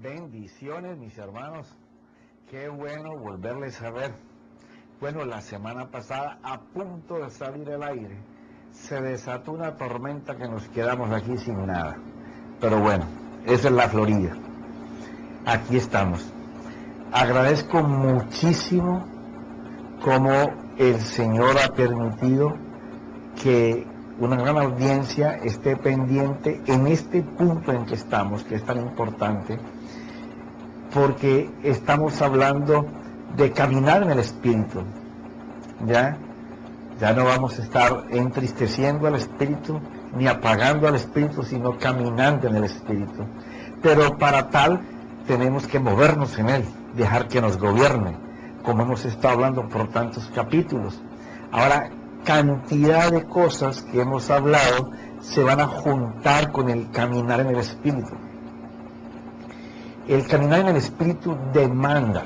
Bendiciones, mis hermanos. Qué bueno volverles a ver. Bueno, la semana pasada, a punto de salir al aire, se desató una tormenta que nos quedamos aquí sin nada. Pero bueno, esa es la Florida. Aquí estamos. Agradezco muchísimo cómo el Señor ha permitido que una gran audiencia esté pendiente en este punto en que estamos, que es tan importante, porque estamos hablando de caminar en el Espíritu. Ya no vamos a estar entristeciendo al Espíritu ni apagando al Espíritu, sino caminando en el Espíritu. Pero para tal tenemos que movernos en Él, dejar que nos gobierne, como hemos estado hablando por tantos capítulos. Ahora, cantidad de cosas que hemos hablado se van a juntar con el caminar en el Espíritu. El caminar en el Espíritu demanda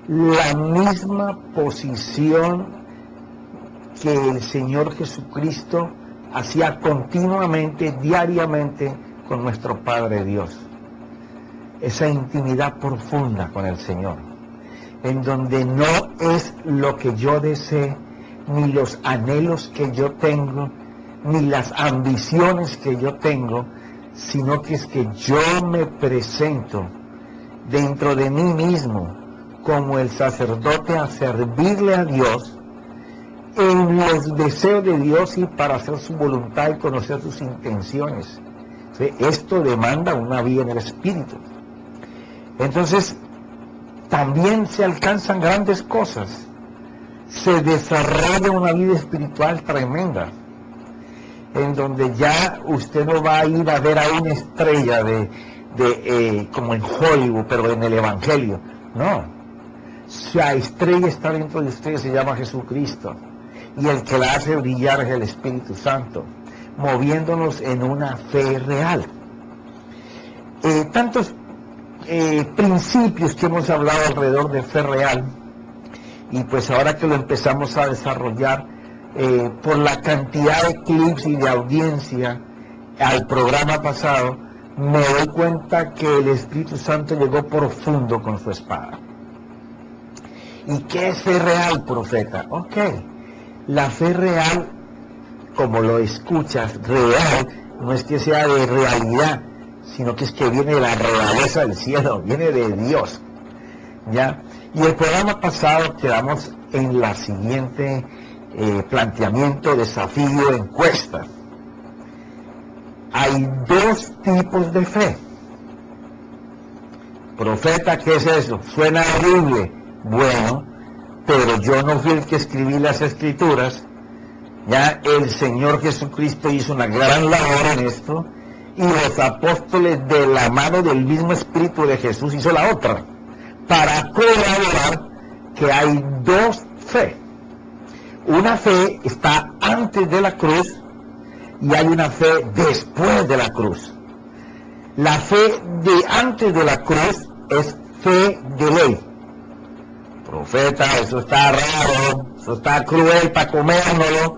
la misma posición que el Señor Jesucristo hacía continuamente, diariamente con nuestro Padre Dios. Esa intimidad profunda con el Señor, en donde no es lo que yo desee, ni los anhelos que yo tengo, ni las ambiciones que yo tengo, sino que es que yo me presento dentro de mí mismo como el sacerdote a servirle a Dios en los deseos de Dios y para hacer su voluntad y conocer sus intenciones. ¿Sí? Esto demanda una vida en el Espíritu. Entonces, también se alcanzan grandes cosas. Se desarrolla una vida espiritual tremenda, en donde ya usted no va a ir a ver a una estrella como en Hollywood, pero en el Evangelio. No. La estrella está dentro de usted, se llama Jesucristo. Y el que la hace brillar es el Espíritu Santo, moviéndonos en una fe real. Tantos principios que hemos hablado alrededor de fe real, y pues ahora que lo empezamos a desarrollar, por la cantidad de clips y de audiencia al programa pasado, me doy cuenta que el Espíritu Santo llegó profundo con su espada. ¿Y qué es fe real, profeta? Ok, la fe real, como lo escuchas, real, no es que sea de realidad, sino que es que viene de la realeza del cielo, viene de Dios. ¿Ya? Y el programa pasado quedamos en la siguiente planteamiento, desafío, encuesta. Hay dos tipos de fe. Profeta, ¿qué es eso? Suena horrible. Bueno, pero yo no fui el que escribí las Escrituras. Ya el Señor Jesucristo hizo una gran labor en esto, y los apóstoles, de la mano del mismo Espíritu de Jesús, hizo la otra, para corroborar que hay dos fe. Una fe está antes de la cruz y hay una fe después de la cruz. La fe de antes de la cruz es fe de ley. Profeta, eso está raro, eso está cruel para comérnoslo.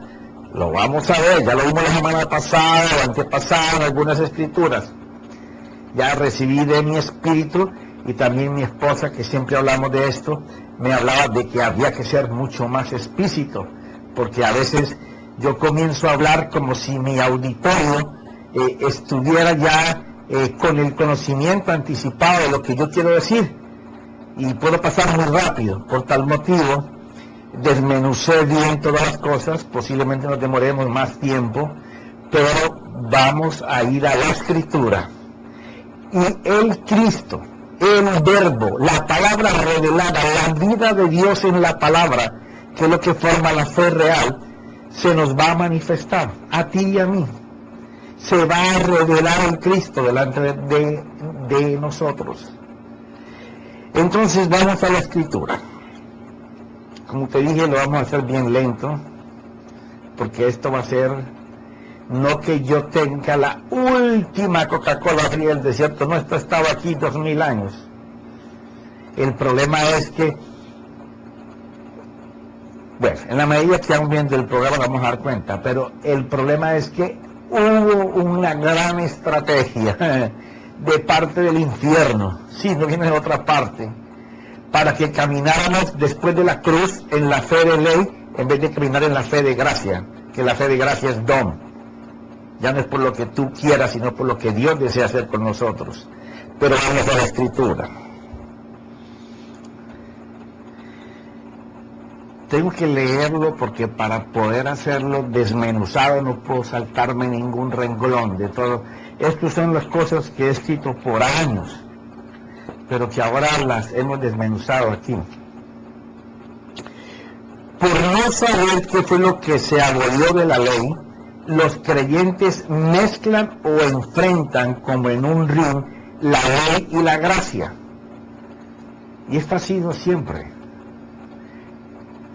Lo vamos a ver, ya lo vimos la semana pasada o antepasada en algunas escrituras. Ya recibí de mi espíritu, y también mi esposa, que siempre hablamos de esto, me hablaba de que había que ser mucho más explícito, porque a veces yo comienzo a hablar como si mi auditorio estuviera ya con el conocimiento anticipado de lo que yo quiero decir, y puedo pasar muy rápido. Por tal motivo, desmenucé bien todas las cosas, posiblemente nos demoremos más tiempo, pero vamos a ir a la Escritura. Y el Cristo, el Verbo, la palabra revelada, la vida de Dios en la palabra, que es lo que forma la fe real, se nos va a manifestar, a ti y a mí. Se va a revelar el Cristo delante de nosotros. Entonces vamos a la Escritura. Como te dije, lo vamos a hacer bien lento, porque esto va a ser, no que yo tenga la última Coca-Cola fría del desierto, no, esto ha estado aquí 2000 años. El problema es que, bueno, en la medida que vamos viendo el programa vamos a dar cuenta, pero el problema es que hubo una gran estrategia de parte del infierno, sí, no viene de otra parte, para que camináramos después de la cruz en la fe de ley, en vez de caminar en la fe de gracia, que la fe de gracia es don. Ya no es por lo que tú quieras, sino por lo que Dios desea hacer con nosotros. Pero vamos a la Escritura. Tengo que leerlo porque para poder hacerlo desmenuzado no puedo saltarme ningún renglón de todo. Estas son las cosas que he escrito por años, pero que ahora las hemos desmenuzado aquí. Por no saber qué fue lo que se abolió de la ley, los creyentes mezclan o enfrentan como en un ring la ley y la gracia. Y esto ha sido siempre.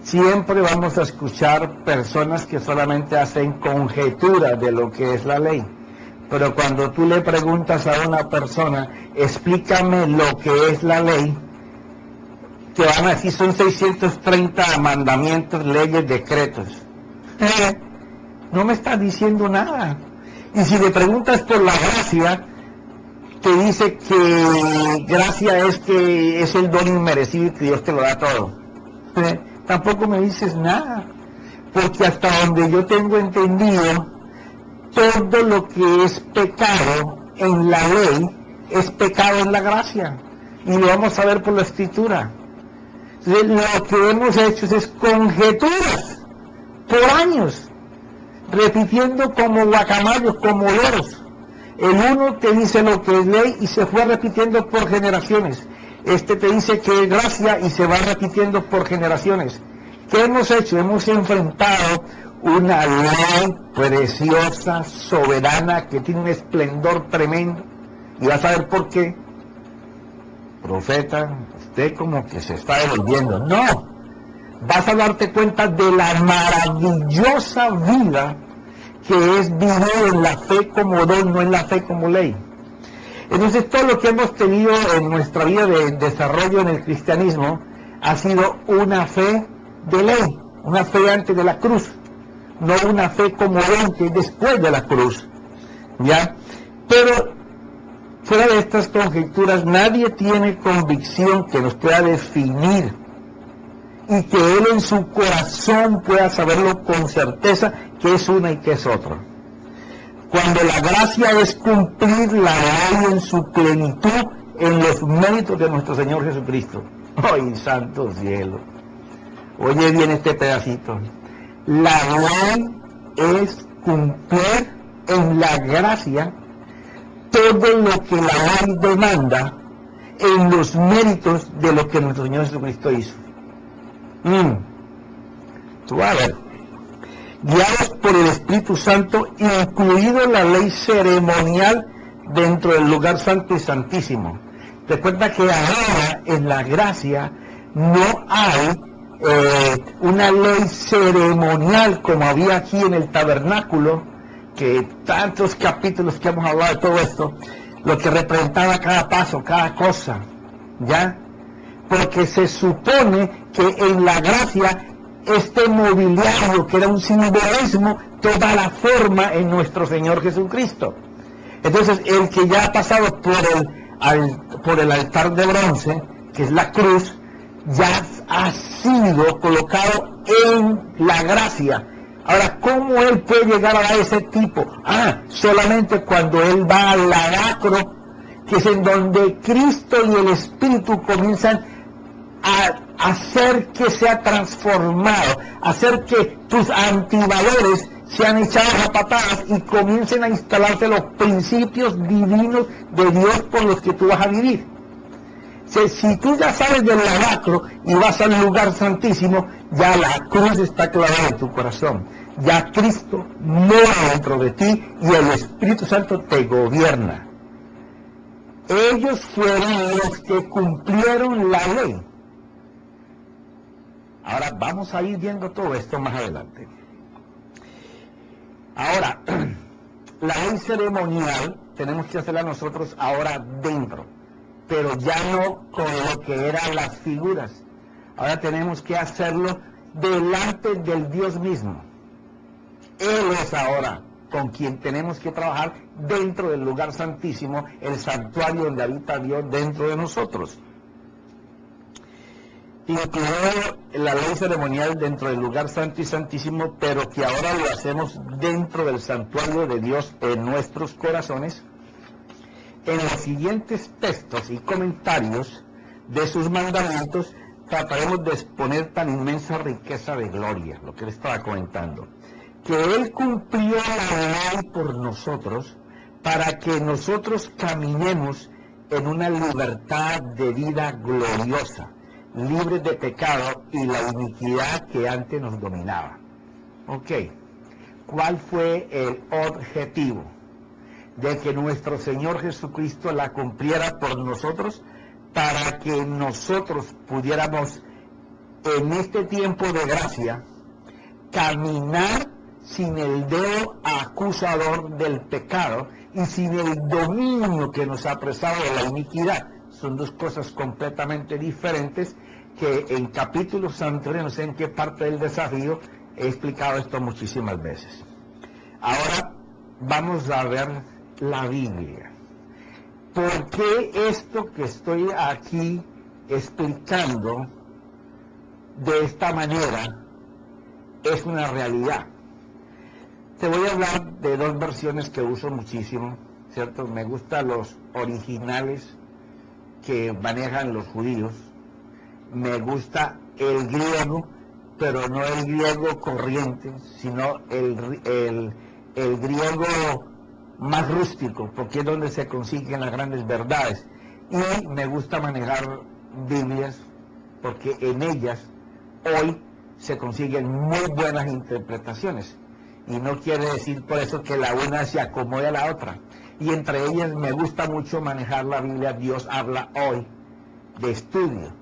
Siempre vamos a escuchar personas que solamente hacen conjeturas de lo que es la ley. Pero cuando tú le preguntas a una persona, explícame lo que es la ley, te van a decir son 630 mandamientos, leyes, decretos. No me estás diciendo nada. Y si le preguntas por la gracia, te dice que gracia es que es el don inmerecido y que Dios te lo da todo. Tampoco me dices nada, porque hasta donde yo tengo entendido, todo lo que es pecado en la ley es pecado en la gracia, y lo vamos a ver por la Escritura. Entonces, lo que hemos hecho es conjeturas por años, repitiendo como guacamayos, como loros. El uno te dice lo que es ley y se fue repitiendo por generaciones. Este te dice que es gracia y se va repitiendo por generaciones. ¿Qué hemos hecho? Hemos enfrentado una ley preciosa, soberana, que tiene un esplendor tremendo. Y vas a ver por qué. Profeta, usted como que se está devolviendo. No, vas a darte cuenta de la maravillosa vida que es vivir en la fe como don, no en la fe como ley. Entonces todo lo que hemos tenido en nuestra vida de desarrollo en el cristianismo ha sido una fe de ley, una fe antes de la cruz, no una fe como don que después de la cruz, ¿ya? Pero fuera de estas conjeturas nadie tiene convicción que nos pueda definir y que él en su corazón pueda saberlo con certeza que es una y que es otra. Cuando la gracia es cumplir la ley en su plenitud en los méritos de nuestro Señor Jesucristo. ¡Ay, santo cielo! Oye bien este pedacito. La ley es cumplir en la gracia todo lo que la ley demanda en los méritos de lo que nuestro Señor Jesucristo hizo. Tú vas a ver. Guiados por el Espíritu Santo, incluido la ley ceremonial dentro del lugar santo y santísimo. Recuerda que ahora en la gracia no hay una ley ceremonial como había aquí en el tabernáculo, que tantos capítulos que hemos hablado de todo esto, lo que representaba cada paso, cada cosa, ¿ya? Porque se supone que en la gracia este mobiliario, que era un simbolismo, toma la forma en nuestro Señor Jesucristo. Entonces, el que ya ha pasado por el altar de bronce, que es la cruz, ya ha sido colocado en la gracia. Ahora, ¿cómo él puede llegar a ese tipo? Solamente cuando él va al lavacro, que es en donde Cristo y el Espíritu comienzan a hacer que sea transformado, hacer que tus antivalores sean echados a patadas y comiencen a instalarse los principios divinos de Dios por los que tú vas a vivir. Si tú ya sales del lavacro y vas al lugar santísimo, ya la cruz está clavada en tu corazón. Ya Cristo mora dentro de ti y el Espíritu Santo te gobierna. Ellos fueron los que cumplieron la ley. Ahora vamos a ir viendo todo esto más adelante. Ahora, la ley ceremonial tenemos que hacerla nosotros ahora dentro, pero ya no con lo que eran las figuras. Ahora tenemos que hacerlo delante del Dios mismo. Él es ahora con quien tenemos que trabajar dentro del lugar santísimo, el santuario donde habita Dios dentro de nosotros. Incluido la ley ceremonial dentro del lugar santo y santísimo, pero que ahora lo hacemos dentro del santuario de Dios en nuestros corazones. En los siguientes textos y comentarios de sus mandamientos trataremos de exponer tan inmensa riqueza de gloria, lo que le estaba comentando, que Él cumplió la ley por nosotros para que nosotros caminemos en una libertad de vida gloriosa, libres de pecado y la iniquidad que antes nos dominaba. Ok, ¿cuál fue el objetivo? De que nuestro Señor Jesucristo la cumpliera por nosotros, para que nosotros pudiéramos en este tiempo de gracia caminar sin el dedo acusador del pecado y sin el dominio que nos ha apresado de la iniquidad. Son dos cosas completamente diferentes que en capítulos anteriores, no sé en qué parte del desafío, he explicado esto muchísimas veces. Ahora vamos a ver la Biblia. ¿Por qué esto que estoy aquí explicando de esta manera es una realidad? Te voy a hablar de dos versiones que uso muchísimo, ¿cierto? Me gustan los originales que manejan los judíos. Me gusta el griego, pero no el griego corriente, sino el griego más rústico, porque es donde se consiguen las grandes verdades. Y me gusta manejar Biblias, porque en ellas hoy se consiguen muy buenas interpretaciones. Y no quiere decir por eso que la una se acomode a la otra. Y entre ellas me gusta mucho manejar la Biblia Dios habla hoy, de estudio,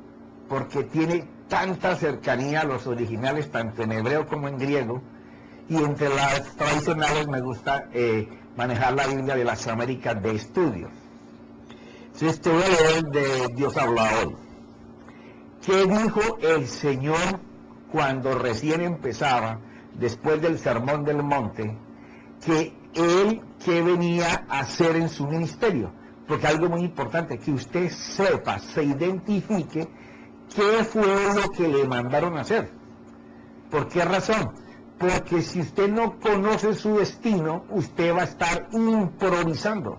porque tiene tanta cercanía a los originales, tanto en hebreo como en griego. Y entre las tradicionales me gusta manejar la Biblia de las Américas de estudio. Entonces te voy a leer de Dios habla hoy. ¿Qué dijo el Señor cuando recién empezaba, después del Sermón del Monte, que Él qué venía a hacer en su ministerio? Porque algo muy importante, que usted sepa, se identifique qué fue lo que le mandaron a hacer. ¿Por qué razón? Porque si usted no conoce su destino, usted va a estar improvisando.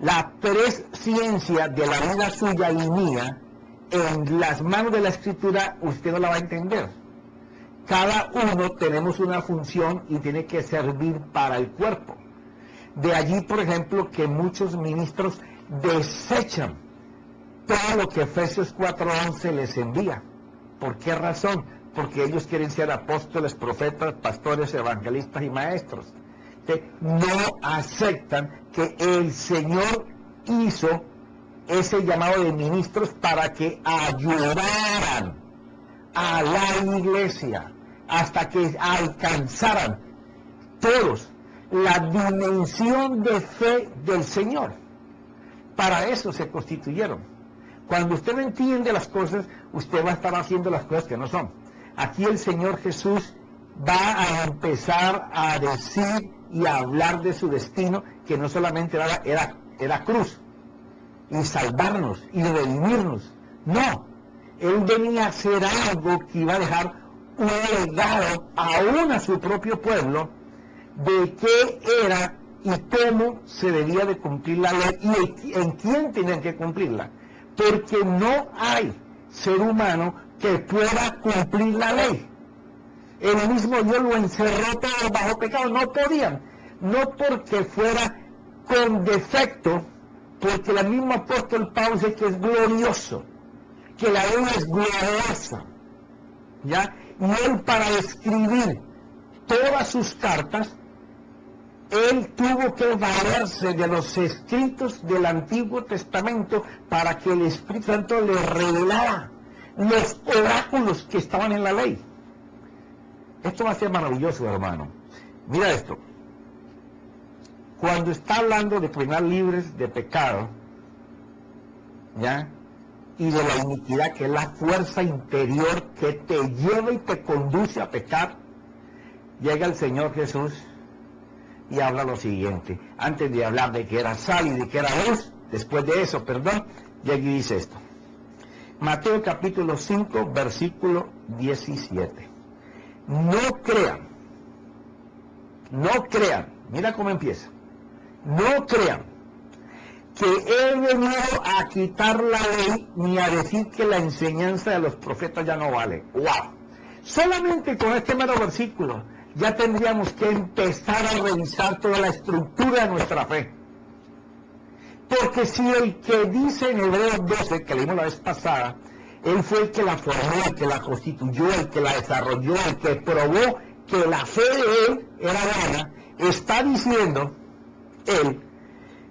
La presciencia de la vida suya y mía, en las manos de la Escritura, usted no la va a entender. Cada uno tenemos una función y tiene que servir para el cuerpo. De allí, por ejemplo, que muchos ministros desechan todo lo que Efesios 4:11 les envía. ¿Por qué razón? Porque ellos quieren ser apóstoles, profetas, pastores, evangelistas y maestros. Que no aceptan que el Señor hizo ese llamado de ministros para que ayudaran a la iglesia hasta que alcanzaran todos la dimensión de fe del Señor. Para eso se constituyeron. Cuando usted no entiende las cosas, usted va a estar haciendo las cosas que no son. Aquí el Señor Jesús va a empezar a decir y a hablar de su destino, que no solamente era cruz, y salvarnos, y redimirnos. No, Él venía a hacer algo que iba a dejar un legado aún a su propio pueblo, de qué era y cómo se debía de cumplir la ley, y en quién tenían que cumplirla. Porque no hay ser humano que pueda cumplir la ley. El mismo Dios lo encerró todo bajo pecado, no podían, no porque fuera con defecto, porque el mismo apóstol Pablo dice que es glorioso, que la ley es gloriosa, ¿ya? Y él, para escribir todas sus cartas, él tuvo que valerse de los escritos del Antiguo Testamento para que el Espíritu Santo le revelara los oráculos que estaban en la ley. Esto va a ser maravilloso, hermano. Mira esto. Cuando está hablando de primer libres de pecado, ¿ya? Y de la iniquidad, que es la fuerza interior que te lleva y te conduce a pecar, llega el Señor Jesús y habla lo siguiente. Antes de hablar de que era sal y de que era luz, después de eso, perdón, y aquí dice esto. Mateo capítulo 5, versículo 17. No crean, mira cómo empieza. No crean que he venido a quitar la ley ni a decir que la enseñanza de los profetas ya no vale. ¡Wow! Solamente con este mero versículo ya tendríamos que empezar a revisar toda la estructura de nuestra fe. Porque si el que dice en Hebreos 12, que leímos la vez pasada, él fue el que la formó, el que la constituyó, el que la desarrolló, el que probó que la fe de él era buena, está diciendo él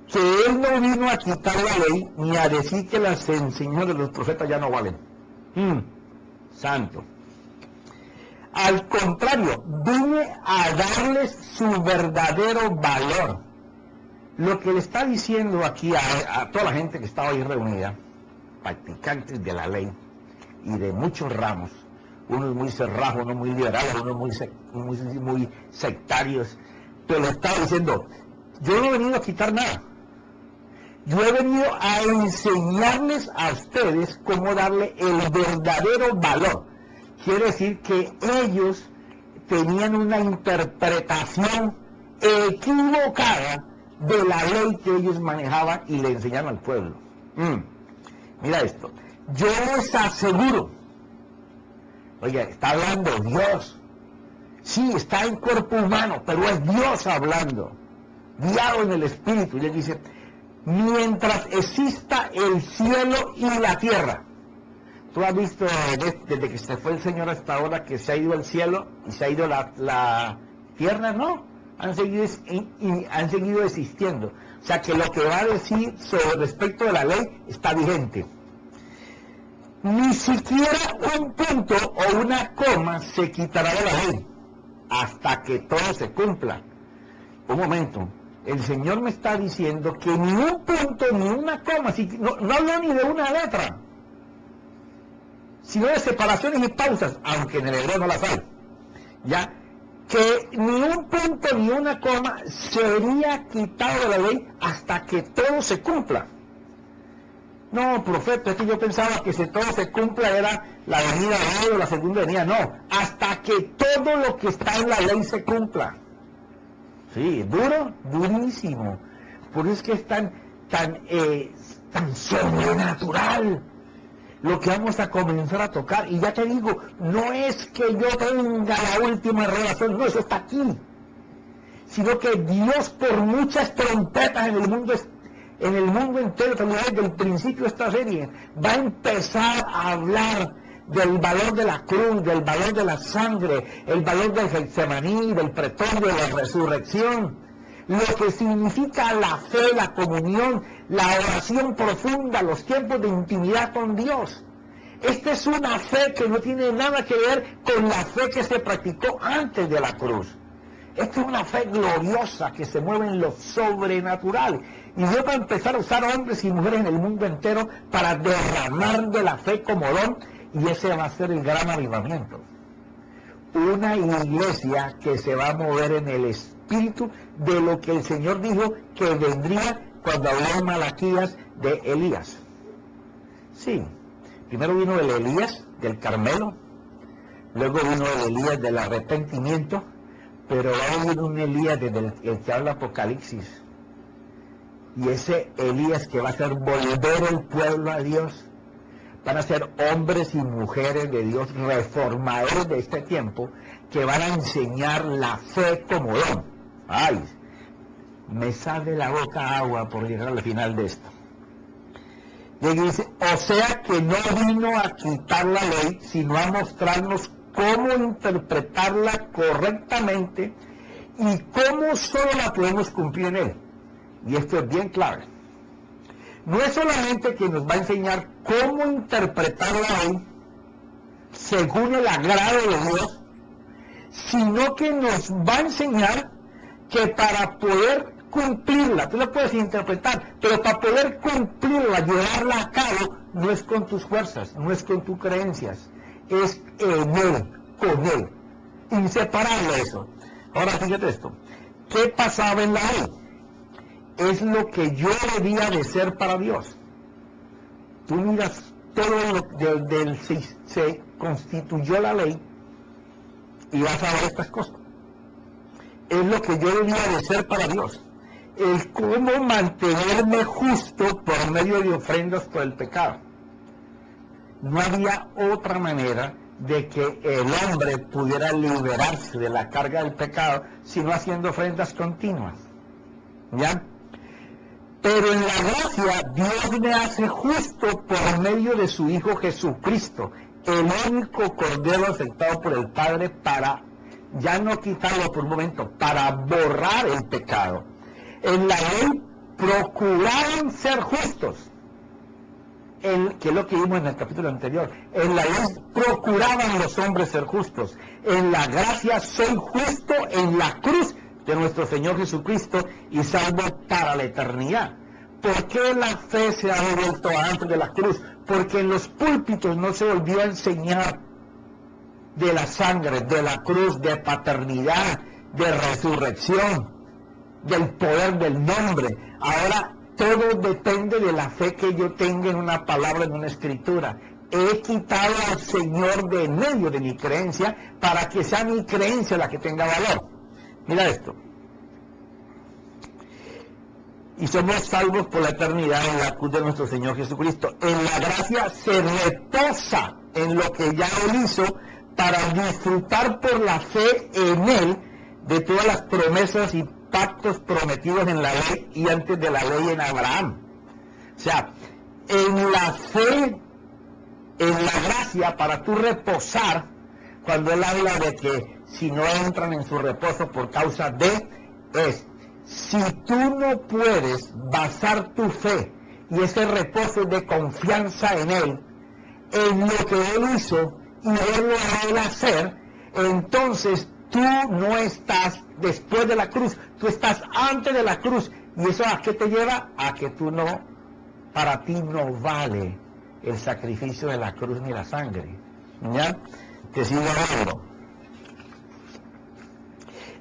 que él no vino a quitar la ley ni a decir que las enseñanzas de los profetas ya no valen. Santo. Al contrario, vine a darles su verdadero valor. Lo que le está diciendo aquí a toda la gente que estaba ahí reunida, practicantes de la ley y de muchos ramos, unos muy cerrados, unos muy liberales, unos muy sectarios, pero le estaba diciendo, yo no he venido a quitar nada. Yo he venido a enseñarles a ustedes cómo darle el verdadero valor. Quiere decir que ellos tenían una interpretación equivocada de la ley que ellos manejaban y le enseñaron al pueblo. Mira esto. Yo les aseguro, oye, está hablando Dios. Sí, está en cuerpo humano, pero es Dios hablando, guiado en el Espíritu. Y le dice, mientras exista el cielo y la tierra. ¿Tú has visto desde que se fue el Señor hasta ahora que se ha ido el cielo y se ha ido la tierra? No, han seguido existiendo. O sea que lo que va a decir sobre respecto de la ley está vigente. Ni siquiera un punto o una coma se quitará de la ley hasta que todo se cumpla. Un momento. El Señor me está diciendo que ni un punto, ni una coma, no hablo ni de una letra, sino de separaciones y pausas, aunque en el hebreo no las hay, ya, que ni un punto ni una coma sería quitado de la ley hasta que todo se cumpla. No, profeta, es que yo pensaba que si todo se cumpla era la venida de Dios o la segunda venida. No, hasta que todo lo que está en la ley se cumpla. Sí, duro, durísimo. Por eso es que es tan sobrenatural lo que vamos a comenzar a tocar. Y ya te digo, no es que yo tenga la última revelación, no, eso está aquí. Sino que Dios, por muchas trompetas en el mundo entero, también desde el principio de esta serie, va a empezar a hablar del valor de la cruz, del valor de la sangre, el valor del Getsemaní, del pretorio, de la resurrección, lo que significa la fe, la comunión, la oración profunda, los tiempos de intimidad con Dios. Esta es una fe que no tiene nada que ver con la fe que se practicó antes de la cruz. Esta es una fe gloriosa que se mueve en lo sobrenatural. Y Dios va a empezar a usar hombres y mujeres en el mundo entero para derramar de la fe como don. Y ese va a ser el gran avivamiento. Una iglesia que se va a mover en el espíritu de lo que el Señor dijo que vendría cuando habló en Malaquías de Elías. Sí, primero vino el Elías del Carmelo, luego vino el Elías del arrepentimiento, pero va a venir un Elías desde el que habla Apocalipsis. Y ese Elías que va a hacer volver el pueblo a Dios, van a ser hombres y mujeres de Dios, reformadores de este tiempo, que van a enseñar la fe como don. Ay, me sale la boca agua por llegar al final de esto. Y dice, o sea que no vino a quitar la ley, sino a mostrarnos cómo interpretarla correctamente y cómo solo la podemos cumplir en él. Y esto es bien clave. No es solamente que nos va a enseñar cómo interpretar la ley según el agrado de Dios, sino que nos va a enseñar que para poder cumplirla, tú la puedes interpretar, pero para poder cumplirla, llevarla a cabo, no es con tus fuerzas, no es con tus creencias, es en Él, con Él, inseparable eso. Ahora fíjate esto, ¿qué pasaba en la ley? Es lo que yo debía de ser para Dios. Tú miras todo lo se constituyó la ley y vas a ver estas cosas. Es lo que yo debía de ser para Dios. El cómo mantenerme justo por medio de ofrendas por el pecado. No había otra manera de que el hombre pudiera liberarse de la carga del pecado sino haciendo ofrendas continuas. ¿Ya? Pero en la gracia Dios me hace justo por medio de su Hijo Jesucristo, el único Cordero aceptado por el Padre para ya no quitarlo por un momento, para borrar el pecado. En la ley procuraban ser justos, que es lo que vimos en el capítulo anterior. En la ley procuraban los hombres ser justos. En la gracia soy justo en la cruz de nuestro Señor Jesucristo y salvo para la eternidad. ¿Por qué la fe se ha devuelto antes de la cruz? Porque en los púlpitos no se volvió a enseñar de la sangre, de la cruz, de paternidad, de resurrección, del poder del nombre. Ahora todo depende de la fe que yo tenga en una palabra, en una escritura. He quitado al Señor de en medio de mi creencia para que sea mi creencia la que tenga valor. Mira esto. Y somos salvos por la eternidad en la cruz de nuestro Señor Jesucristo. En la gracia se reposa en lo que ya Él hizo para disfrutar por la fe en Él de todas las promesas y pactos prometidos en la ley y antes de la ley en Abraham. O sea, en la fe, en la gracia, para tú reposar, cuando Él habla de que si no entran en su reposo por causa de, es, si tú no puedes basar tu fe y ese reposo de confianza en Él, en lo que Él hizo y verlo a Él hacer, entonces tú no estás después de la cruz, tú estás antes de la cruz. ¿Y eso a qué te lleva? A que tú no, para ti no vale el sacrificio de la cruz ni la sangre. ¿Ya? Te sigo hablando.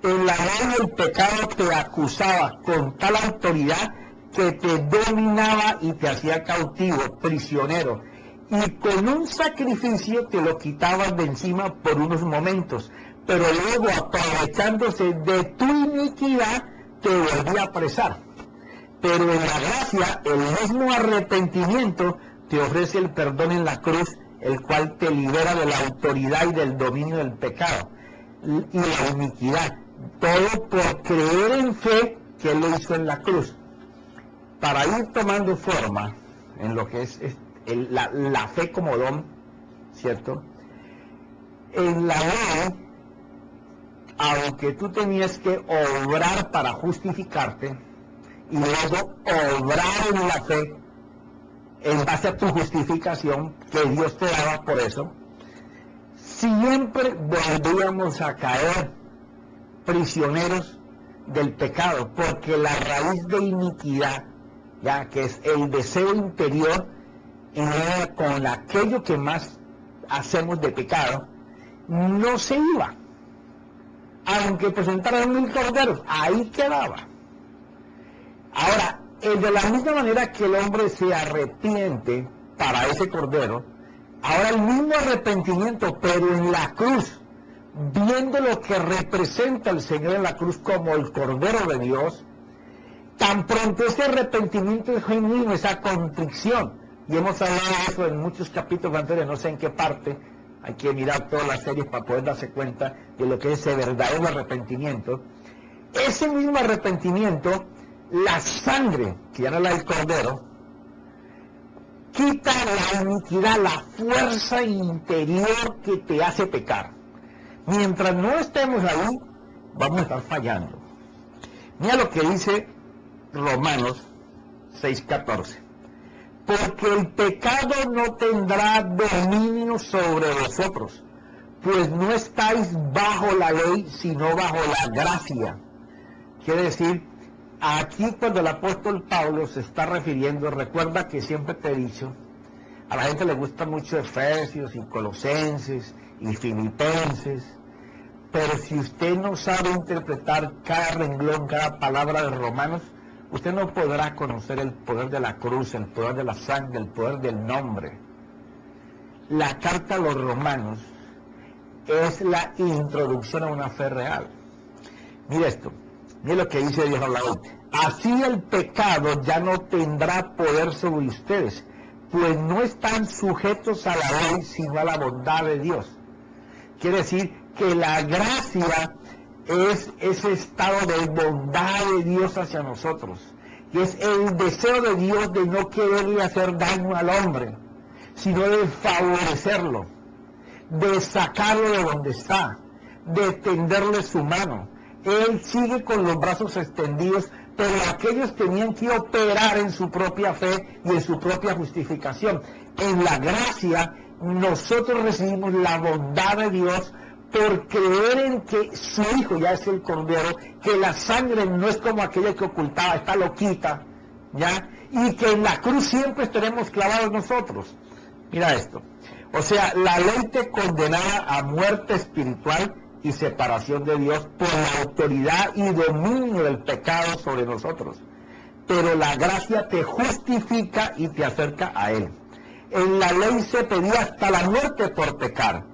En la ley el pecado te acusaba con tal autoridad que te dominaba y te hacía cautivo, prisionero. Y con un sacrificio te lo quitabas de encima por unos momentos. Pero luego, aprovechándose de tu iniquidad, te volvía a apresar. Pero en la gracia, el mismo arrepentimiento te ofrece el perdón en la cruz, el cual te libera de la autoridad y del dominio del pecado y la iniquidad. Todo por creer en fe que Él lo hizo en la cruz. Para ir tomando forma en lo que es la fe como don, ¿cierto? En la ley, aunque tú tenías que obrar para justificarte y luego obrar en la fe en base a tu justificación que Dios te daba por eso, siempre volvíamos a caer prisioneros del pecado, porque la raíz de iniquidad, ya que es el deseo interior con aquello que más hacemos de pecado, no se iba. Aunque presentaran 1000 corderos, ahí quedaba. Ahora, de la misma manera que el hombre se arrepiente para ese cordero, ahora el mismo arrepentimiento, pero en la cruz, viendo lo que representa el Señor en la cruz como el Cordero de Dios, tan pronto ese arrepentimiento es genuino, esa contrición, y hemos hablado de eso en muchos capítulos anteriores, no sé en qué parte, hay que mirar todas las series para poder darse cuenta de lo que es ese verdadero arrepentimiento. Ese mismo arrepentimiento, la sangre, que ya no es la del Cordero, quita la iniquidad, la fuerza interior que te hace pecar. Mientras no estemos ahí, vamos a estar fallando. Mira lo que dice Romanos 6:14. Porque el pecado no tendrá dominio sobre vosotros, pues no estáis bajo la ley, sino bajo la gracia. Quiere decir, aquí cuando el apóstol Pablo se está refiriendo, recuerda que siempre te he dicho, a la gente le gusta mucho Efesios y Colosenses y Filipenses, Pero si usted no sabe interpretar cada renglón, cada palabra de Romanos, usted no podrá conocer el poder de la cruz, el poder de la sangre, el poder del nombre. La carta a los Romanos es la introducción a una fe real. Mire esto, mire lo que dice Dios a la hoy. Así el pecado ya no tendrá poder sobre ustedes, pues no están sujetos a la ley, sino a la bondad de Dios. Quiere decir que la gracia es ese estado de bondad de Dios hacia nosotros, que es el deseo de Dios de no quererle hacer daño al hombre, sino de favorecerlo, de sacarlo de donde está, de tenderle su mano. Él sigue con los brazos extendidos, pero aquellos tenían que operar en su propia fe y en su propia justificación. En la gracia, nosotros recibimos la bondad de Dios por creer en que su Hijo ya es el Cordero, que la sangre no es como aquella que ocultaba, está loquita, ¿ya? Y que en la cruz siempre estaremos clavados nosotros. Mira esto. O sea, la ley te condenaba a muerte espiritual y separación de Dios por la autoridad y dominio del pecado sobre nosotros. Pero la gracia te justifica y te acerca a Él. En la ley se pedía hasta la muerte por pecar,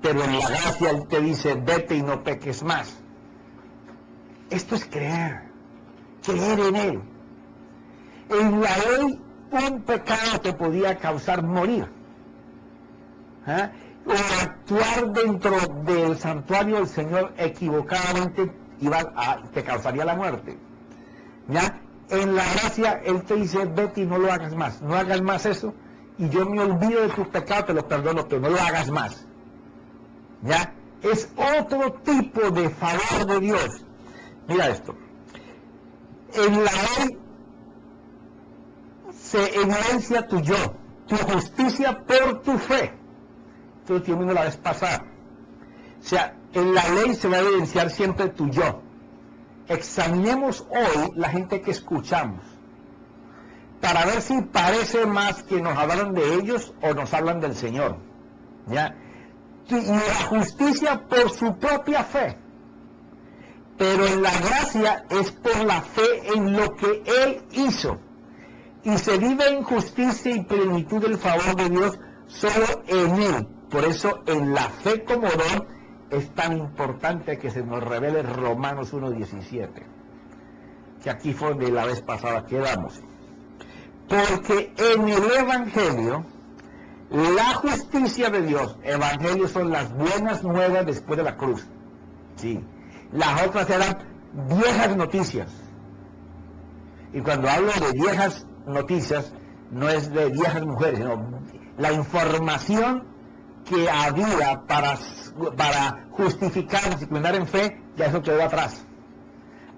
pero en la gracia Él te dice, vete y no peques más. Esto es creer en Él. En la ley un pecado te podía causar morir, o actuar dentro del santuario del Señor equivocadamente te causaría la muerte. ¿Ya? En la gracia Él te dice, vete y no lo hagas más, no hagas más eso, y yo me olvido de tus pecados, te los perdono, pero no lo hagas más. ¿Ya? Es otro tipo de favor de Dios. Mira esto. En la ley se evidencia tu yo, tu justicia por tu fe. Esto lo estuvimos la vez pasada. O sea, en la ley se va a evidenciar siempre tu yo. Examinemos hoy la gente que escuchamos, para ver si parece más que nos hablan de ellos o nos hablan del Señor. ¿Ya? Y la justicia por su propia fe. Pero en la gracia es por la fe en lo que Él hizo. Y se vive en justicia y plenitud del favor de Dios solo en Él. Por eso en la fe como don es tan importante que se nos revele Romanos 1:17. Que aquí fue donde la vez pasada quedamos. Porque en el Evangelio, la justicia de Dios, Evangelio son las buenas nuevas después de la cruz. Sí. Las otras eran viejas noticias. Y cuando hablo de viejas noticias, no es de viejas mujeres, sino la información que había para justificarnos y caminar en fe, ya eso quedó atrás.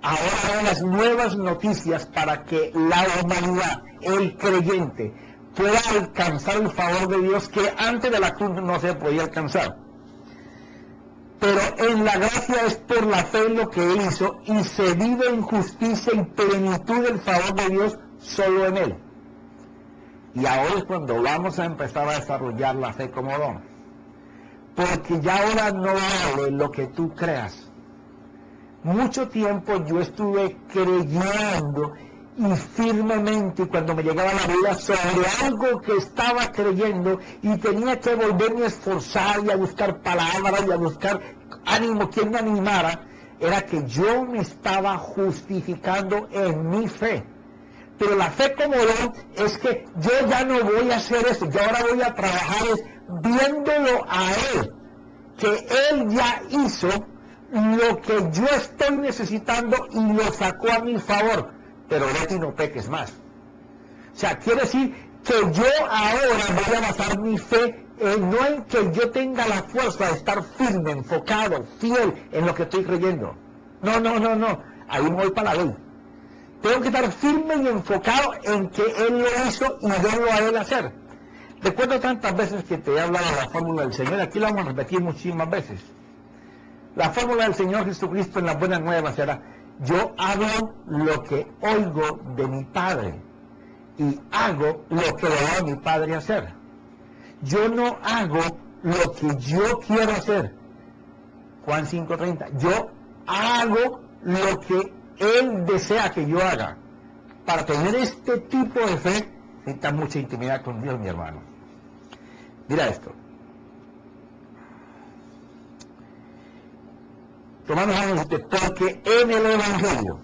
Ahora hay las nuevas noticias para que la humanidad, el creyente, pueda alcanzar el favor de Dios que antes de la cruz no se podía alcanzar. Pero en la gracia es por la fe en lo que Él hizo, y se vive en justicia y plenitud del favor de Dios solo en Él. Y ahora es cuando vamos a empezar a desarrollar la fe como don. Porque ya ahora no vale lo que tú creas. Mucho tiempo yo estuve creyendo y firmemente, cuando me llegaba la duda sobre algo que estaba creyendo y tenía que volverme a esforzar y a buscar palabras y a buscar ánimo, quien me animara, era que yo me estaba justificando en mi fe. Pero la fe como don es que yo ya no voy a hacer eso, yo ahora voy a trabajar viéndolo a Él, que Él ya hizo lo que yo estoy necesitando y lo sacó a mi favor. Pero vete y no peques más. O sea, quiere decir que yo ahora voy a basar mi fe no en que yo tenga la fuerza de estar firme, enfocado, fiel en lo que estoy creyendo. No. Ahí me voy para la ley. Tengo que estar firme y enfocado en que Él lo hizo y verlo a Él hacer. Recuerdo tantas veces que te he hablado de la fórmula del Señor, aquí la vamos a repetir muchísimas veces. La fórmula del Señor Jesucristo en las buenas nuevas era: yo hago lo que oigo de mi Padre y hago lo que veo a mi Padre hacer. Yo no hago lo que yo quiero hacer, Juan 5:30. Yo hago lo que Él desea que yo haga. Para tener este tipo de fe, necesita mucha intimidad con Dios, mi hermano. Mira esto. Romanos 1 dice, porque en el Evangelio,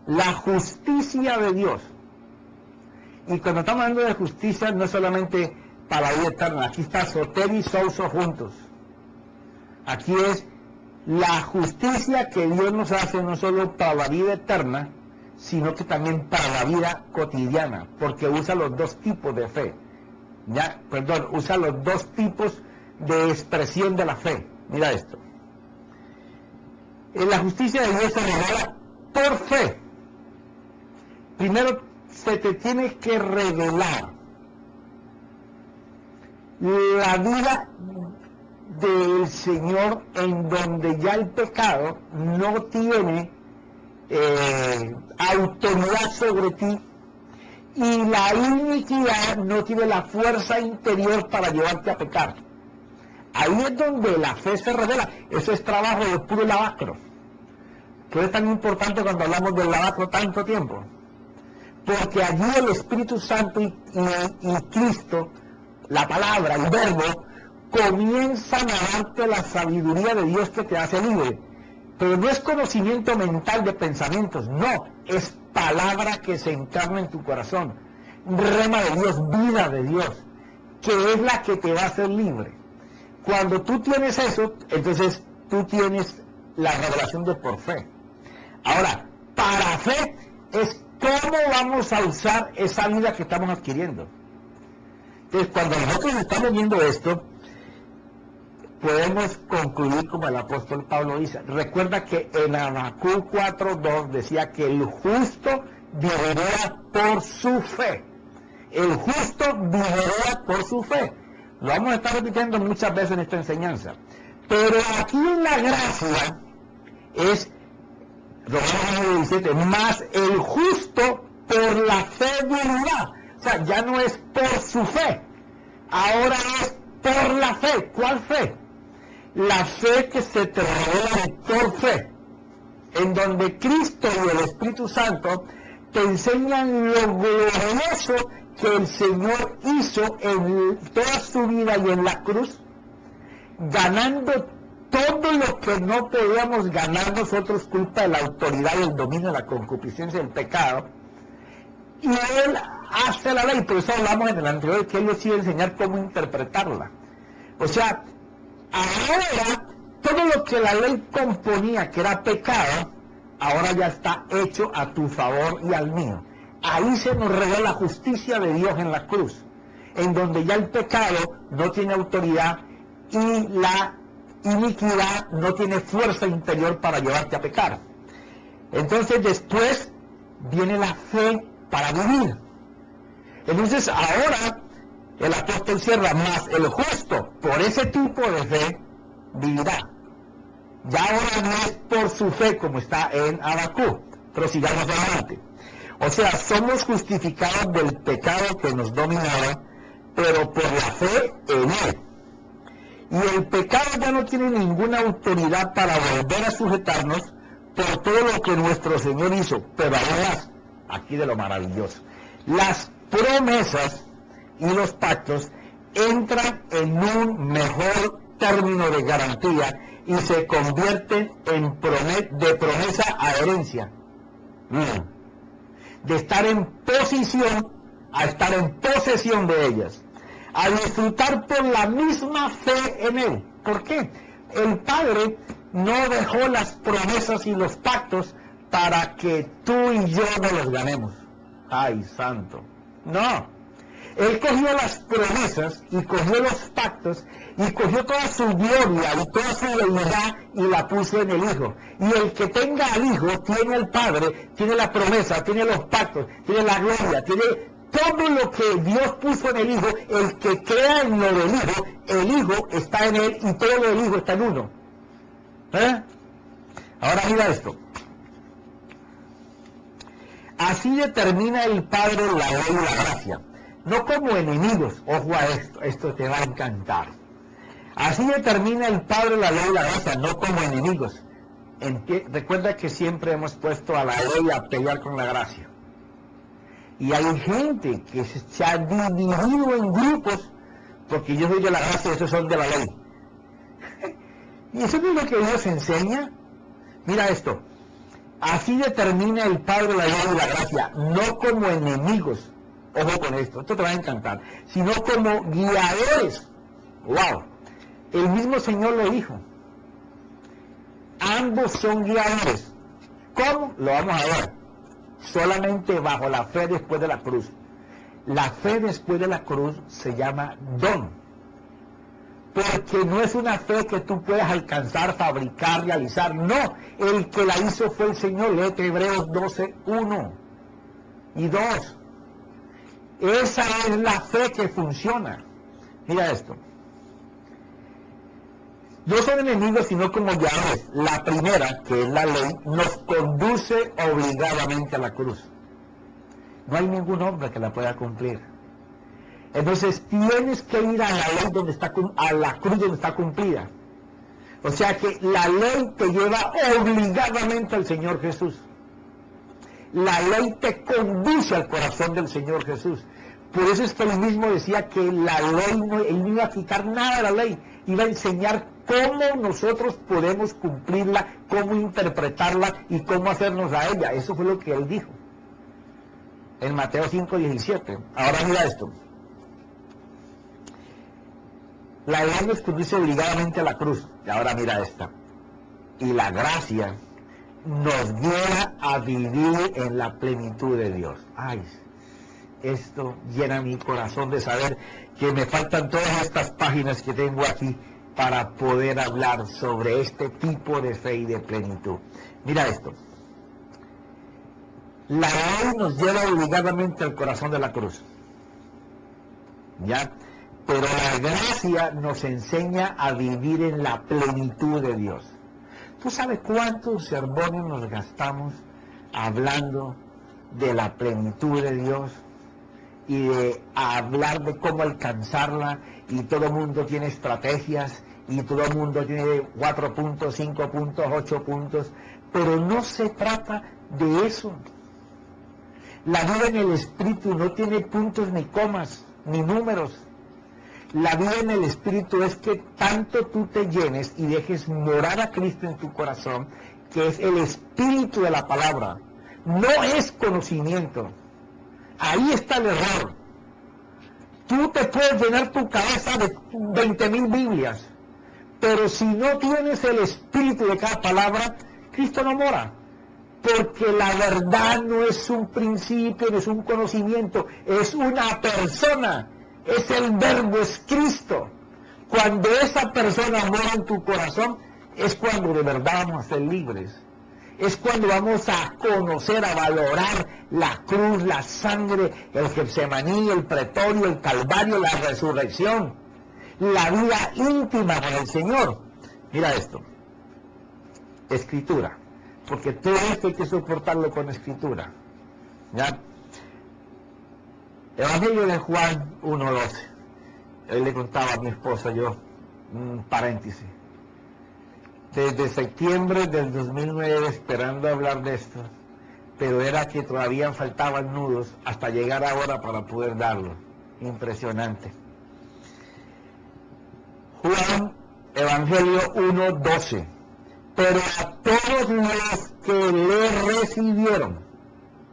la justicia de Dios, y cuando estamos hablando de justicia, no es solamente para la vida eterna, aquí está Soter y Souso juntos. Aquí es la justicia que Dios nos hace no solo para la vida eterna, sino que también para la vida cotidiana, porque usa los dos tipos de fe. Usa los dos tipos de expresión de la fe. Mira esto. La justicia de Dios se revela por fe. Primero se te tiene que revelar la vida del Señor, en donde ya el pecado no tiene autoridad sobre ti, y la iniquidad no tiene la fuerza interior para llevarte a pecar. Ahí es donde la fe se revela. Eso es trabajo de puro lavacro. ¿Qué es tan importante cuando hablamos del lavacro tanto tiempo? Porque allí el Espíritu Santo y Cristo, la palabra, el verbo, comienzan a darte la sabiduría de Dios que te hace libre. Pero no es conocimiento mental de pensamientos, no, es palabra que se encarna en tu corazón, rema de Dios, vida de Dios, que es la que te va a hacer libre. Cuando tú tienes eso, entonces tú tienes la revelación de por fe. Ahora, para fe es cómo vamos a usar esa vida que estamos adquiriendo. Entonces, cuando nosotros estamos viendo esto, podemos concluir como el apóstol Pablo dice. Recuerda que en Habacuc 4:2 decía que el justo vivirá por su fe. El justo vivirá por su fe. Lo vamos a estar repitiendo muchas veces en esta enseñanza. Pero aquí en la gracia es Romanos 17, más el justo por la fe vivirá. O sea, ya no es por su fe, ahora es por la fe. ¿Cuál fe? La fe que se te revela por fe, en donde Cristo y el Espíritu Santo te enseñan lo glorioso que el Señor hizo en toda su vida y en la cruz, ganando todo lo que no podíamos ganar nosotros, culpa de la autoridad y el dominio de la concupiscencia del pecado. Y Él hace la ley, por eso hablamos en el anterior, que Él nos iba a enseñar cómo interpretarla. O sea, ahora todo lo que la ley componía que era pecado, ahora ya está hecho a tu favor y al mío. Ahí se nos revela la justicia de Dios en la cruz, en donde ya el pecado no tiene autoridad y la iniquidad no tiene fuerza interior para llevarte a pecar. Entonces después viene la fe para vivir. Entonces ahora el apóstol cierra, más el justo por ese tipo de fe vivirá. Ya ahora no es por su fe como está en Habacuc, pero sigamos adelante. O sea, somos justificados del pecado que nos dominaba, pero por la fe en Él. Y el pecado ya no tiene ninguna autoridad para volver a sujetarnos por todo lo que nuestro Señor hizo. Pero además, aquí de lo maravilloso, las promesas y los pactos entran en un mejor término de garantía y se convierten en de promesa a herencia. De estar en posición a estar en posesión de ellas, a disfrutar por la misma fe en Él. ¿Por qué? El Padre no dejó las promesas y los pactos para que tú y yo no los ganemos. ¡Ay, santo! No. Él cogió las promesas y cogió los pactos y cogió toda su gloria y toda su deidad y la puso en el Hijo. Y el que tenga al Hijo tiene al Padre, tiene la promesa, tiene los pactos, tiene la gloria, tiene todo lo que Dios puso en el Hijo. El que crea en lo del Hijo, el Hijo está en él y todo lo del Hijo está en uno. Ahora mira esto. Así determina el Padre la ley y la gracia. No como enemigos, ojo a esto te va a encantar. Así determina el Padre la ley y la gracia, no como enemigos. Recuerda que siempre hemos puesto a la ley a pelear con la gracia. Y hay gente que se ha dividido en grupos porque yo soy de la gracia y esos son de la ley. Y eso no es lo que Dios enseña. Mira esto. Así determina el Padre la ley y la gracia, no como enemigos. Ojo con esto te va a encantar. Sino como guiadores. ¡Wow! El mismo Señor lo dijo. Ambos son guiadores. ¿Cómo? Lo vamos a ver. Solamente bajo la fe después de la cruz. La fe después de la cruz se llama don. Porque no es una fe que tú puedas alcanzar, fabricar, realizar. No, el que la hizo fue el Señor. Léete Hebreos 12, 1 y 2. Esa es la fe que funciona. Mira esto. No son enemigos, sino como guiadores. La primera, que es la ley, nos conduce obligadamente a la cruz. No hay ningún hombre que la pueda cumplir. Entonces tienes que ir a la ley donde está, a la cruz donde está cumplida. O sea que la ley te lleva obligadamente al Señor Jesús. La ley te conduce al corazón del Señor Jesús. Por eso es que él mismo decía que la ley, él no iba a quitar nada de la ley, iba a enseñar cómo nosotros podemos cumplirla, cómo interpretarla y cómo hacernos a ella. Eso fue lo que él dijo en Mateo 5:17. Ahora mira esto. La ley nos conduce obligadamente a la cruz. Y ahora mira esta. Y la gracia nos lleva a vivir en la plenitud de Dios. Ay, esto llena mi corazón de saber que me faltan todas estas páginas que tengo aquí para poder hablar sobre este tipo de fe y de plenitud. Mira esto. La ley nos lleva obligadamente al corazón de la cruz. ¿Ya? Pero la gracia nos enseña a vivir en la plenitud de Dios. ¿Tú sabes cuántos sermones nos gastamos hablando de la plenitud de Dios y de hablar de cómo alcanzarla? Y todo el mundo tiene estrategias y todo el mundo tiene 4 puntos, 5 puntos, 8 puntos, pero no se trata de eso. La vida en el Espíritu no tiene puntos ni comas ni números. La vida en el Espíritu es que tanto tú te llenes y dejes morar a Cristo en tu corazón, que es el Espíritu de la palabra. No es conocimiento. Ahí está el error. Tú te puedes llenar tu cabeza de 20,000 Biblias, pero si no tienes el Espíritu de cada palabra, Cristo no mora. Porque la verdad no es un principio, no es un conocimiento, es una persona. Es el verbo, es Cristo. Cuando esa persona mora en tu corazón, es cuando de verdad vamos a ser libres. Es cuando vamos a conocer, a valorar la cruz, la sangre, el Getsemaní, el pretorio, el Calvario, la resurrección, la vida íntima con el Señor. Mira esto. Escritura. Porque todo esto hay que soportarlo con escritura. ¿Ya? Evangelio de Juan 1:12. Él le contaba a mi esposa, yo, un paréntesis. Desde septiembre del 2009 esperando hablar de esto, pero era que todavía faltaban nudos hasta llegar ahora para poder darlo. Impresionante. Juan, Evangelio 1:12. Pero a todos los que le recibieron,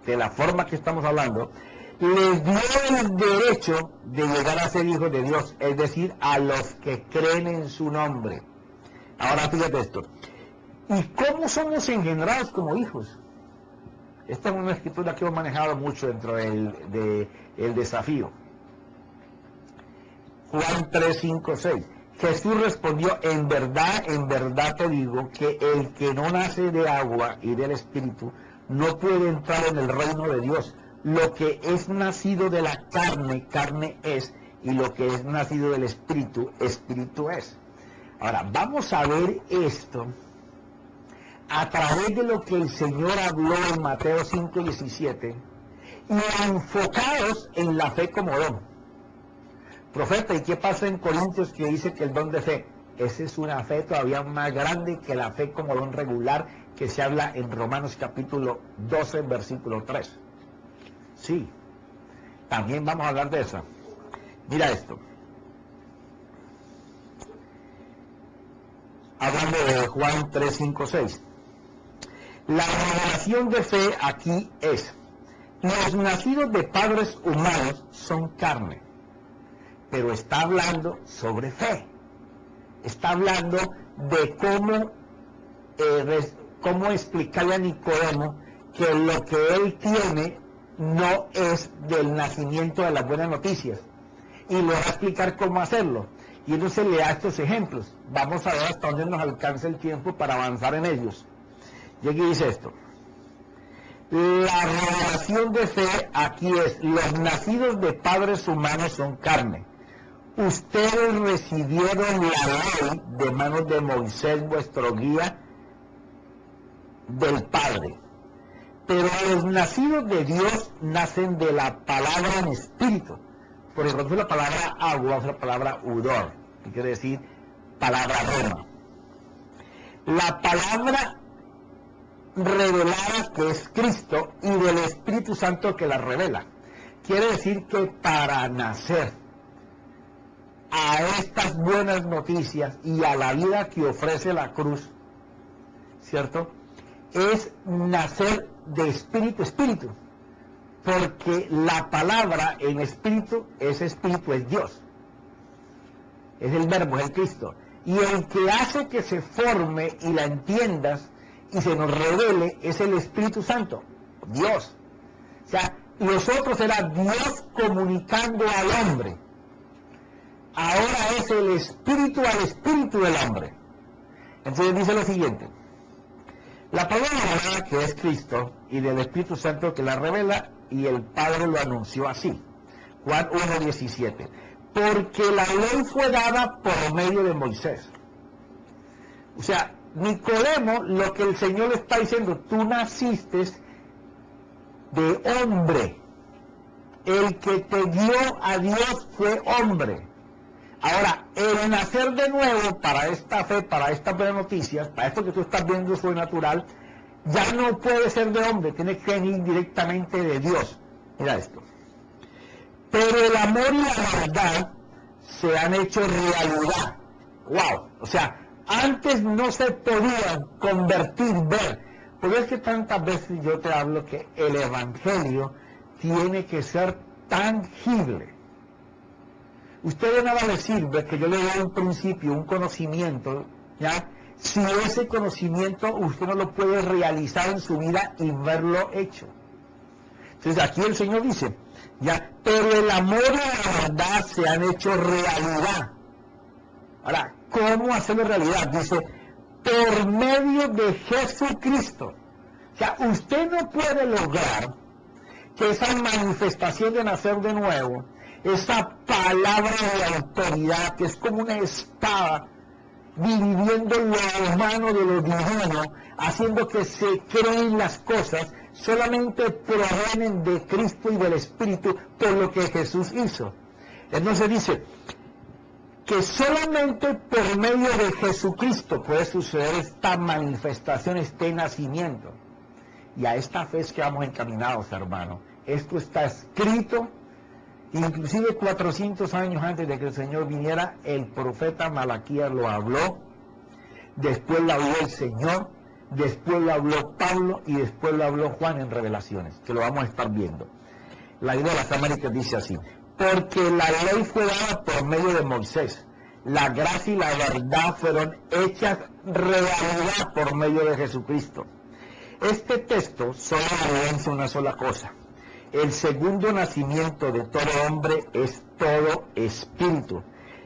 de la forma que estamos hablando, les dio el derecho de llegar a ser hijos de Dios, es decir, a los que creen en su nombre. Ahora fíjate esto. ¿Y cómo somos engendrados como hijos? Esta es una escritura que hemos manejado mucho dentro del desafío. Juan 3, 5, 6. Jesús respondió, en verdad te digo, que el que no nace de agua y del Espíritu no puede entrar en el reino de Dios. Lo que es nacido de la carne, carne es, y lo que es nacido del Espíritu, Espíritu es. Ahora, vamos a ver esto a través de lo que el Señor habló en Mateo 5:17 y enfocados en la fe como don. Profeta, ¿y qué pasa en Corintios que dice que el don de fe? Esa es una fe todavía más grande que la fe como don regular que se habla en Romanos capítulo 12, versículo 3. Sí, también vamos a hablar de esa. Mira esto. Hablando de Juan 3, 5, 6. La revelación de fe aquí es: los nacidos de padres humanos son carne. Pero está hablando sobre fe. Está hablando de cómo explicarle a Nicodemo que lo que él tiene no es del nacimiento de las buenas noticias. Y le va a explicar cómo hacerlo. Y entonces le da estos ejemplos. Vamos a ver hasta dónde nos alcanza el tiempo para avanzar en ellos. Y aquí dice esto. La revelación de fe aquí es: los nacidos de padres humanos son carne. Ustedes recibieron la ley de manos de Moisés, vuestro guía del Padre. Pero los nacidos de Dios nacen de la palabra en espíritu. Porque cuando es la palabra agua, es la palabra udor, que quiere decir palabra rema. La palabra revelada, que es Cristo, y del Espíritu Santo que la revela. Quiere decir que para nacer a estas buenas noticias y a la vida que ofrece la cruz, ¿cierto?, es nacer de espíritu a espíritu, porque la palabra en espíritu, es Dios, es el verbo, es el Cristo, y el que hace que se forme y la entiendas y se nos revele es el Espíritu Santo, Dios. O sea, nosotros era Dios comunicando al hombre. Ahora es el espíritu al espíritu del hombre. Entonces dice lo siguiente: la palabra revelada, que es Cristo, y del Espíritu Santo que la revela, y el Padre lo anunció así. Juan 1:17. Porque la ley fue dada por medio de Moisés. O sea, Nicodemo, lo que el Señor le está diciendo: tú naciste de hombre. El que te dio a Dios fue hombre. Ahora, el nacer de nuevo para esta fe, para estas buenas noticias, para esto que tú estás viendo sobrenatural, ya no puede ser de hombre, tiene que venir directamente de Dios. Mira esto. Pero el amor y la verdad se han hecho realidad. ¡Wow! O sea, antes no se podían convertir, ver. Porque es que tantas veces yo te hablo que el Evangelio tiene que ser tangible. Usted de nada le sirve que yo le dé un principio, un conocimiento, ¿ya? Si ese conocimiento usted no lo puede realizar en su vida y verlo hecho. Entonces aquí el Señor dice, ya, pero el amor y la verdad se han hecho realidad. Ahora, ¿cómo hacerlo realidad? Dice, por medio de Jesucristo. O sea, usted no puede lograr que esa manifestación de nacer de nuevo, esa palabra de autoridad, que es como una espada, dividiendo lo humano de lo divino, haciendo que se creen las cosas, solamente provienen de Cristo y del Espíritu por lo que Jesús hizo. Entonces dice que solamente por medio de Jesucristo puede suceder esta manifestación, este nacimiento. Y a esta fe es que vamos encaminados, hermano. Esto está escrito, inclusive 400 años antes de que el Señor viniera, el profeta Malaquías lo habló, después lo habló el Señor, después lo habló Pablo y después lo habló Juan en Revelaciones, que lo vamos a estar viendo. La Biblia de las Américas dice así: porque la ley fue dada por medio de Moisés, la gracia y la verdad fueron hechas realidad por medio de Jesucristo. Este texto solo evidencia una sola cosa: el segundo nacimiento de todo hombre es todo espíritu.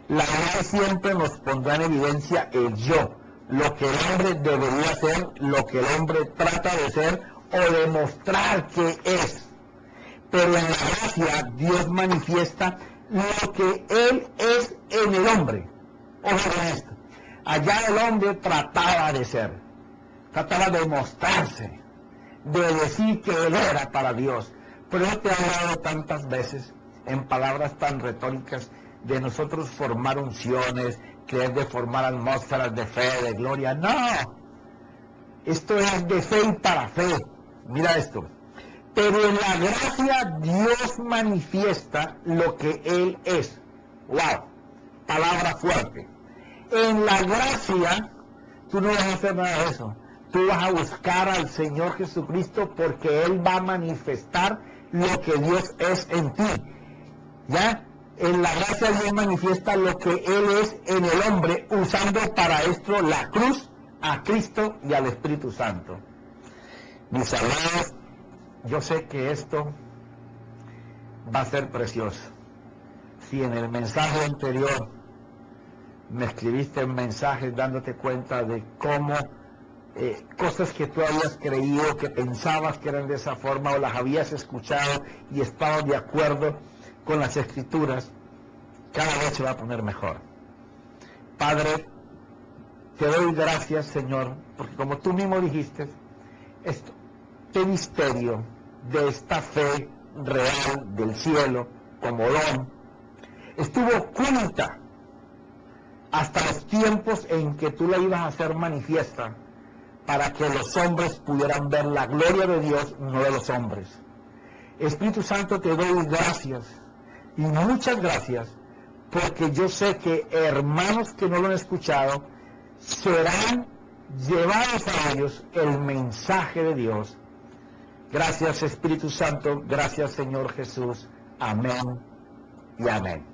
La ley siempre nos pondrá en evidencia el yo, lo que el hombre debería ser, lo que el hombre trata de ser o demostrar que es. Pero en la gracia Dios manifiesta lo que Él es en el hombre. Ojo con esto. Allá el hombre trataba de ser, trataba de mostrarse, de decir que Él era para Dios. Por eso te he hablado tantas veces, en palabras tan retóricas, de nosotros formar unciones, que es de formar atmósferas de fe, de gloria. No, esto es de fe y para fe. Mira esto. Pero en la gracia Dios manifiesta lo que Él es. ¡Wow! Palabra fuerte. En la gracia, tú no vas a hacer nada de eso. Tú vas a buscar al Señor Jesucristo porque Él va a manifestar lo que Dios es en ti. ¿Ya? En la gracia Dios manifiesta lo que Él es en el hombre, usando para esto la cruz, a Cristo y al Espíritu Santo. Mis amados, yo sé que esto va a ser precioso. Si en el mensaje anterior me escribiste mensajes dándote cuenta de cómo cosas que tú habías creído, que pensabas que eran de esa forma, o las habías escuchado y estabas de acuerdo con las Escrituras, cada vez se va a poner mejor. Padre, te doy gracias, Señor, porque como tú mismo dijiste, este misterio de esta fe real del cielo como don estuvo oculta hasta los tiempos en que tú la ibas a hacer manifiesta para que los hombres pudieran ver la gloria de Dios, no de los hombres. Espíritu Santo, te doy gracias y muchas gracias, porque yo sé que hermanos que no lo han escuchado serán llevados a ellos el mensaje de Dios. Gracias, Espíritu Santo, gracias, Señor Jesús. Amén y amén.